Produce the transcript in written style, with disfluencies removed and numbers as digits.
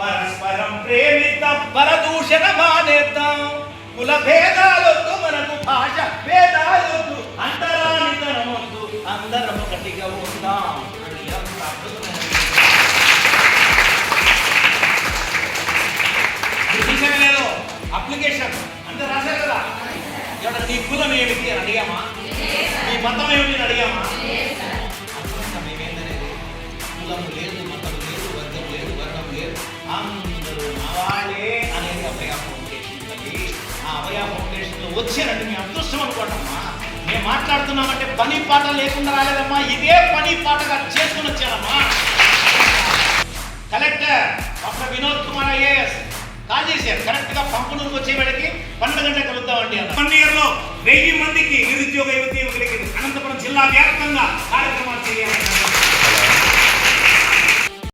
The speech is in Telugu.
పరస్పరం ప్రేమిద్దాం, పరదూషణ మానేద్దాం. కుల భేదాలొద్దు, మనకు భాష భేదాలొద్దు, అంతరానితనమొద్దు, అందరం ఒకటిగా ఉందాం. లేదు అప్లికేషన్ అంత రాశారు కదా. ఇక్కడ నీ కులం ఏమిటి అని అడిగామా? నీ మతం ఏమిటి అని అడిగామా? మేమేందనేది కులం లేదు, మతం లేదు, వర్గం లేదు, వర్గం లేదు, అందరూ వాళ్ళే అనేది అభయ ఫౌండేషన్ తల్లి. ఆ అభయ ఫౌండేషన్లో వచ్చారంటే మీ అదృష్టం అనుకోండమ్మా. మేము మాట్లాడుతున్నామంటే పని పాట లేకుండా రాలేదమ్మా, ఇదే పని పాటగా చేసుకుని వచ్చారమ్మా. Collector doctor Vinod Kumar IAS call చేశారు. కరెక్ట్ గా పంపునూరుకు వచ్చేవాడికి 12 గంటలకు కలుద్దామండి అన్న. 1 year లో 1000 మందికి నిరుద్యోగ యువతి యువకులకి అనంతపురం జిల్లా వ్యాప్తంగా కార్యక్రమాలు చేయాలి.